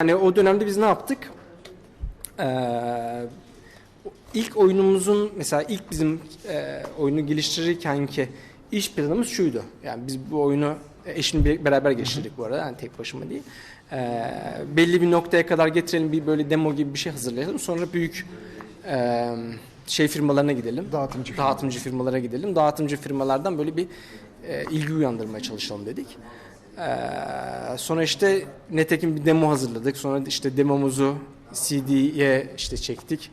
Yani o dönemde biz ne yaptık? Ee, ilk oyunumuzun mesela ilk bizim oyunu geliştirirkenki iş planımız şuydu. Yani biz bu oyunu eşimle beraber geliştirdik bu arada. Yani tek başıma değil. Belli bir noktaya kadar getirelim, bir böyle demo gibi bir şey hazırlayalım. Sonra büyük e, firmalarına gidelim. Dağıtımcı firmalara gidelim. Dağıtımcı firmalardan böyle bir ilgi uyandırmaya çalışalım dedik. Sonra işte netekim bir demo hazırladık. Sonra işte demomuzu CD'ye işte çektik.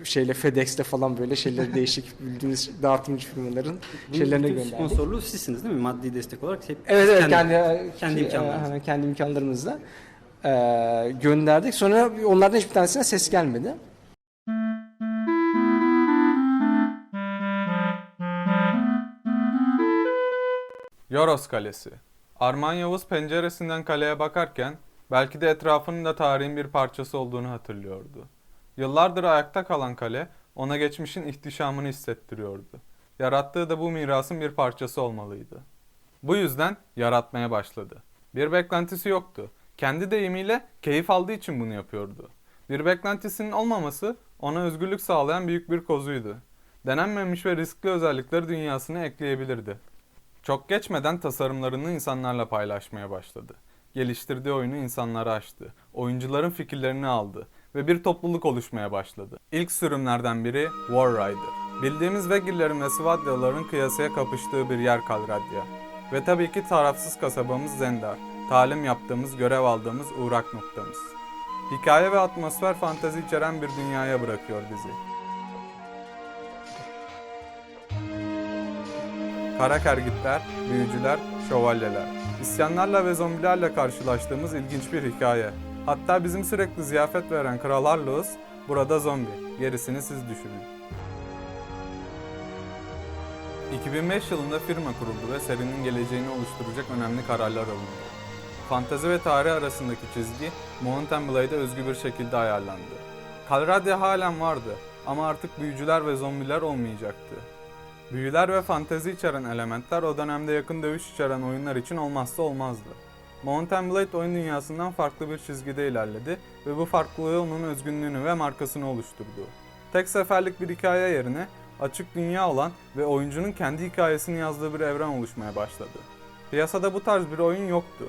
İşte FedEx'te falan böyle şeyleri değişik bildiğiniz dağıtımcı firmaların şeylerine gönderdik. Sponsorluğu sizsiniz değil mi? Maddi destek olarak hep Evet, kendi imkanlarımızla gönderdik. Sonra onlardan hiçbir tanesine ses gelmedi. Yoros Kalesi. Arman Yavuz penceresinden kaleye bakarken belki de etrafının da tarihin bir parçası olduğunu hatırlıyordu. Yıllardır ayakta kalan kale ona geçmişin ihtişamını hissettiriyordu. Yarattığı da bu mirasın bir parçası olmalıydı. Bu yüzden yaratmaya başladı. Bir beklentisi yoktu. Kendi deyimiyle keyif aldığı için bunu yapıyordu. Bir beklentisinin olmaması ona özgürlük sağlayan büyük bir kozuydu. Denenmemiş ve riskli özellikleri dünyasına ekleyebilirdi. Çok geçmeden tasarımlarını insanlarla paylaşmaya başladı. Geliştirdiği oyunu insanlara açtı. Oyuncuların fikirlerini aldı ve bir topluluk oluşmaya başladı. İlk sürümlerden biri War Rider. Bildiğimiz Vegirlerin ve Svadyaların kıyasıya kapıştığı bir yer Kalradya. Ve tabii ki tarafsız kasabamız Zendar. Talim yaptığımız, görev aldığımız uğrak noktamız. Hikaye ve atmosfer fantezi içeren bir dünyaya bırakıyor bizi. Kara kergitler, büyücüler, şövalyeler. İsyanlarla ve zombilerle karşılaştığımız ilginç bir hikaye. Hatta bizim sürekli ziyafet veren Kral Harlous burada zombi. Gerisini siz düşünün. 2005 yılında firma kuruldu ve serinin geleceğini oluşturacak önemli kararlar alındı. Fantezi ve tarih arasındaki çizgi Mount & Blade'e özgü bir şekilde ayarlandı. Kalradia halen vardı ama artık büyücüler ve zombiler olmayacaktı. Büyüler ve fantezi içeren elementler o dönemde yakın dövüş içeren oyunlar için olmazsa olmazdı. Mount & Blade oyun dünyasından farklı bir çizgide ilerledi ve bu farklılığı onun özgünlüğünü ve markasını oluşturdu. Tek seferlik bir hikaye yerine açık dünya olan ve oyuncunun kendi hikayesini yazdığı bir evren oluşmaya başladı. Piyasada bu tarz bir oyun yoktu.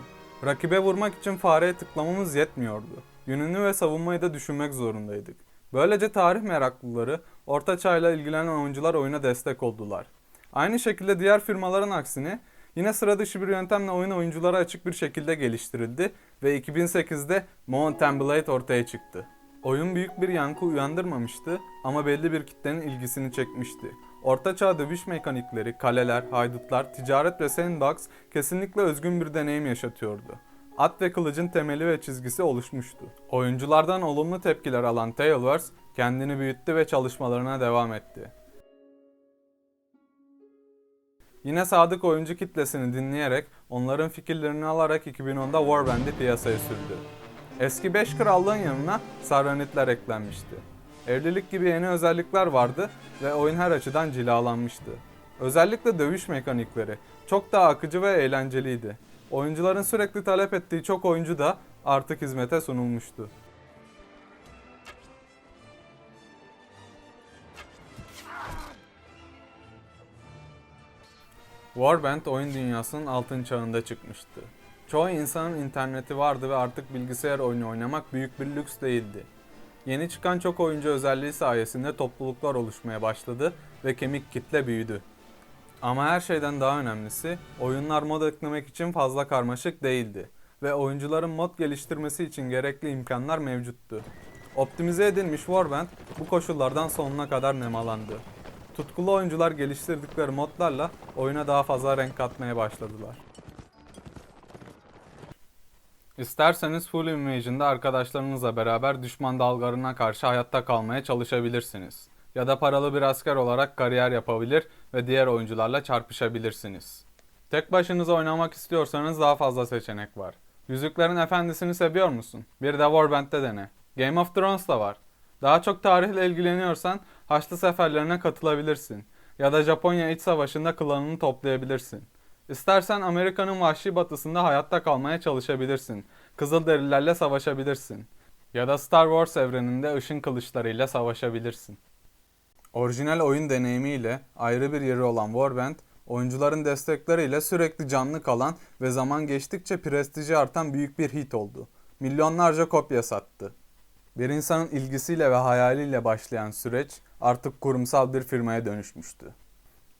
Rakibe vurmak için fareye tıklamamız yetmiyordu. Yönünü ve savunmayı da düşünmek zorundaydık. Böylece tarih meraklıları, Orta Çağ'la ilgilenen oyuncular oyuna destek oldular. Aynı şekilde diğer firmaların aksine yine sıra dışı bir yöntemle oyun oyunculara açık bir şekilde geliştirildi ve 2008'de Mount & Blade ortaya çıktı. Oyun büyük bir yankı uyandırmamıştı ama belli bir kitlenin ilgisini çekmişti. Orta Çağ dövüş mekanikleri, kaleler, haydutlar, ticaret ve sandbox kesinlikle özgün bir deneyim yaşatıyordu. At ve kılıcın temeli ve çizgisi oluşmuştu. Oyunculardan olumlu tepkiler alan Tailverse kendini büyüttü ve çalışmalarına devam etti. Yine sadık oyuncu kitlesini dinleyerek, onların fikirlerini alarak 2010'da Warband'i piyasaya sürdü. Eski 5 krallığın yanına Sarranitler eklenmişti. Evlilik gibi yeni özellikler vardı ve oyun her açıdan cilalanmıştı. Özellikle dövüş mekanikleri çok daha akıcı ve eğlenceliydi. Oyuncuların sürekli talep ettiği çok oyuncu da artık hizmete sunulmuştu. Warband oyun dünyasının altın çağında çıkmıştı. Çoğu insanın interneti vardı ve artık bilgisayar oyunu oynamak büyük bir lüks değildi. Yeni çıkan çok oyuncu özelliği sayesinde topluluklar oluşmaya başladı ve kemik kitle büyüdü. Ama her şeyden daha önemlisi, oyunlar mod eklemek için fazla karmaşık değildi ve oyuncuların mod geliştirmesi için gerekli imkanlar mevcuttu. Optimize edilmiş Warband bu koşullardan sonuna kadar nemalandı. Tutkulu oyuncular geliştirdikleri modlarla oyuna daha fazla renk katmaya başladılar. İsterseniz Full Invasion'da arkadaşlarınızla beraber düşman dalgalarına karşı hayatta kalmaya çalışabilirsiniz. Ya da paralı bir asker olarak kariyer yapabilir ve diğer oyuncularla çarpışabilirsiniz. Tek başınıza oynamak istiyorsanız daha fazla seçenek var. Yüzüklerin Efendisi'ni seviyor musun? Bir de Warband'de dene. Game of Thrones da var. Daha çok tarihle ilgileniyorsan Haçlı seferlerine katılabilirsin. Ya da Japonya İç Savaşı'nda klanını toplayabilirsin. İstersen Amerika'nın vahşi batısında hayatta kalmaya çalışabilirsin. Kızılderililerle savaşabilirsin. Ya da Star Wars evreninde ışın kılıçlarıyla savaşabilirsin. Orijinal oyun deneyimiyle ayrı bir yeri olan Warband, oyuncuların destekleriyle sürekli canlı kalan ve zaman geçtikçe prestiji artan büyük bir hit oldu. Milyonlarca kopya sattı. Bir insanın ilgisiyle ve hayaliyle başlayan süreç artık kurumsal bir firmaya dönüşmüştü.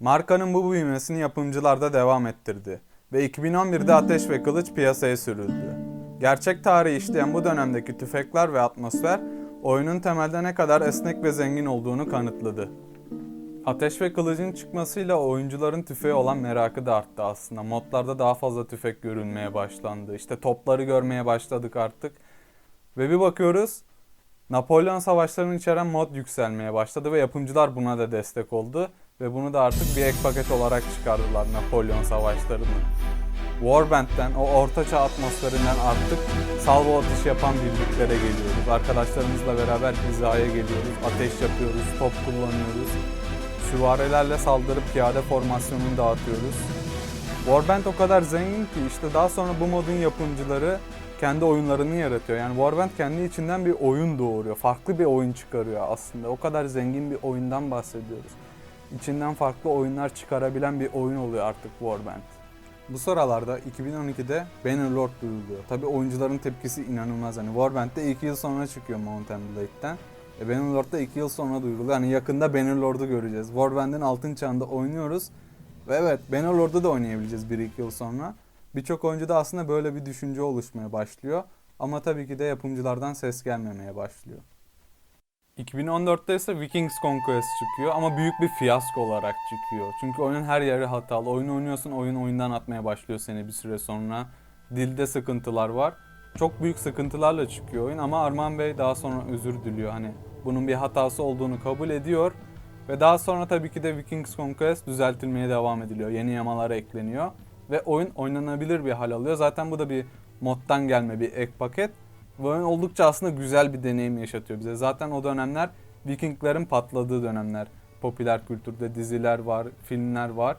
Markanın bu büyümesini yapımcılar da devam ettirdi ve 2011'de Ateş ve Kılıç piyasaya sürüldü. Gerçek tarihi işleyen bu dönemdeki tüfekler ve atmosfer, oyunun temelde ne kadar esnek ve zengin olduğunu kanıtladı. Ateş ve Kılıç'ın çıkmasıyla oyuncuların tüfeğe olan merakı da arttı aslında. Modlarda daha fazla tüfek görülmeye başlandı. İşte topları görmeye başladık artık. Ve bir bakıyoruz, Napolyon savaşlarını içeren mod yükselmeye başladı ve yapımcılar buna da destek oldu. Ve bunu da artık bir ek paket olarak çıkardılar, Napolyon savaşlarını. Warband'den, o ortaçağ atmosferinden artık salvo atışı yapan birliklere geliyoruz. Arkadaşlarımızla beraber hizaya geliyoruz, ateş yapıyoruz, top kullanıyoruz. Süvarilerle saldırıp piyade formasyonunu dağıtıyoruz. Warband o kadar zengin ki işte daha sonra bu modun yapımcıları kendi oyunlarını yaratıyor. Yani Warband kendi içinden bir oyun doğuruyor. Farklı bir oyun çıkarıyor aslında. O kadar zengin bir oyundan bahsediyoruz. İçinden farklı oyunlar çıkarabilen bir oyun oluyor artık Warband. Bu sıralarda 2012'de Bannerlord duyuluyor. Tabi oyuncuların tepkisi inanılmaz. Hani Warband'de 2 yıl sonra çıkıyor Mount & Blade'den. Bannerlord'da 2 yıl sonra duyuruluyor. Hani yakında Bannerlord'u göreceğiz. Warband'in altın çağında oynuyoruz. Ve evet, Bannerlord'u da oynayabileceğiz 1-2 yıl sonra. Birçok oyuncuda aslında böyle bir düşünce oluşmaya başlıyor. Ama tabii ki de yapımcılardan ses gelmemeye başlıyor. 2014'te ise Vikings Conquest çıkıyor ama büyük bir fiyasko olarak çıkıyor. Çünkü oyunun her yeri hatalı. Oyun oynuyorsun, oyun oyundan atmaya başlıyor seni bir süre sonra. Dilde sıkıntılar var. Çok büyük sıkıntılarla çıkıyor oyun ama Arman Bey daha sonra özür diliyor. Hani bunun bir hatası olduğunu kabul ediyor. Ve daha sonra tabii ki de Vikings Conquest düzeltilmeye devam ediliyor. Yeni yamalar ekleniyor. Ve oyun oynanabilir bir hal alıyor. Zaten bu da bir moddan gelme bir ek paket. Bu oyun oldukça aslında güzel bir deneyim yaşatıyor bize. Zaten o dönemler Vikinglerin patladığı dönemler. Popüler kültürde diziler var, filmler var.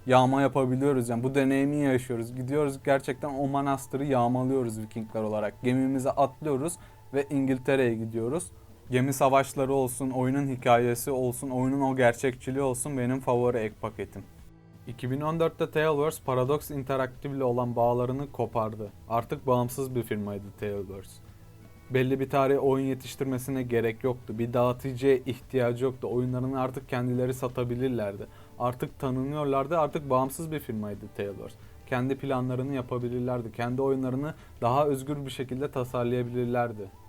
Yağma yapabiliyoruz yani bu deneyimi yaşıyoruz. Gidiyoruz gerçekten o manastırı yağmalıyoruz Vikingler olarak. Gemimize atlıyoruz ve İngiltere'ye gidiyoruz. Gemi savaşları olsun, oyunun hikayesi olsun, oyunun o gerçekçiliği olsun benim favori ek paketim. 2014'te Tailverse Paradox Interactive ile olan bağlarını kopardı. Artık bağımsız bir firmaydı Tailverse. Belli bir tarihe oyun yetiştirmesine gerek yoktu. Bir dağıtıcıya ihtiyacı yoktu. Oyunlarını artık kendileri satabilirlerdi. Artık tanınıyorlardı. Artık bağımsız bir firmaydı Tailverse. Kendi planlarını yapabilirlerdi. Kendi oyunlarını daha özgür bir şekilde tasarlayabilirlerdi.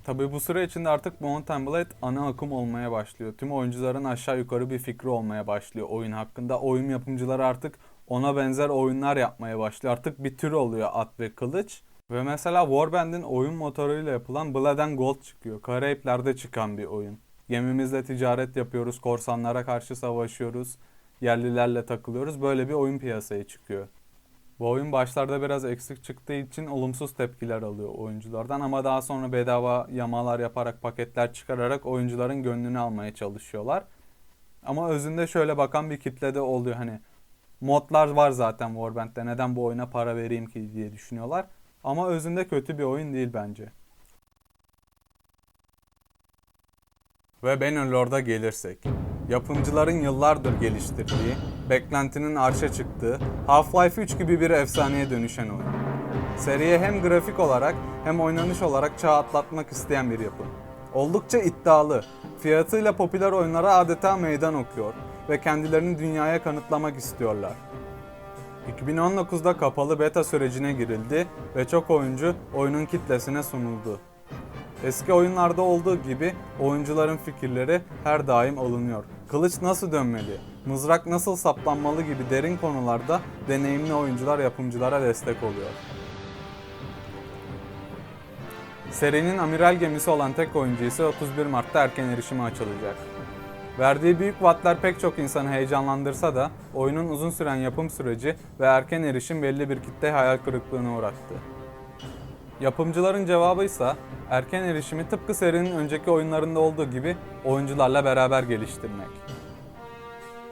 Tabii bu süre içinde artık Mount & Blade ana akım olmaya başlıyor. Tüm oyuncuların aşağı yukarı bir fikri olmaya başlıyor oyun hakkında. Oyun yapımcıları artık ona benzer oyunlar yapmaya başlıyor. Artık bir tür oluyor at ve kılıç. Ve mesela Warband'in oyun motoruyla yapılan Blood and Gold çıkıyor. Karayipler'de çıkan bir oyun. Gemimizle ticaret yapıyoruz, korsanlara karşı savaşıyoruz, yerlilerle takılıyoruz. Böyle bir oyun piyasaya çıkıyor. Bu oyun başlarda biraz eksik çıktığı için olumsuz tepkiler alıyor oyunculardan ama daha sonra bedava yamalar yaparak, paketler çıkararak oyuncuların gönlünü almaya çalışıyorlar. Ama özünde şöyle bakan bir kitle de oluyor, hani modlar var zaten Warband'de, neden bu oyuna para vereyim ki diye düşünüyorlar. Ama özünde kötü bir oyun değil bence. Ve Bannerlord'a gelirsek, yapımcıların yıllardır geliştirdiği, beklentinin arşa çıktığı, Half-Life 3 gibi bir efsaneye dönüşen oyun. Seriye hem grafik olarak hem oynanış olarak çağ atlatmak isteyen bir yapım. Oldukça iddialı, fiyatıyla popüler oyunlara adeta meydan okuyor ve kendilerini dünyaya kanıtlamak istiyorlar. 2019'da kapalı beta sürecine girildi ve çok oyuncu oyunun kitlesine sunuldu. Eski oyunlarda olduğu gibi oyuncuların fikirleri her daim alınıyor. Kılıç nasıl dönmeli, mızrak nasıl saplanmalı gibi derin konularda deneyimli oyuncular yapımcılara destek oluyor. Serinin amiral gemisi olan tek oyuncu ise 31 Mart'ta erken erişime açılacak. Verdiği büyük vaatler pek çok insanı heyecanlandırsa da oyunun uzun süren yapım süreci ve erken erişim belli bir kitle hayal kırıklığına uğrattı. Yapımcıların cevabı ise erken erişimi tıpkı serinin önceki oyunlarında olduğu gibi oyuncularla beraber geliştirmek.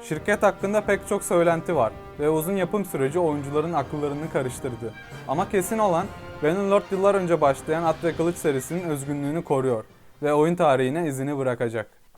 Şirket hakkında pek çok söylenti var ve uzun yapım süreci oyuncuların akıllarını karıştırdı. Ama kesin olan, Bannerlord yıllar önce başlayan At ve Kılıç serisinin özgünlüğünü koruyor ve oyun tarihine izini bırakacak.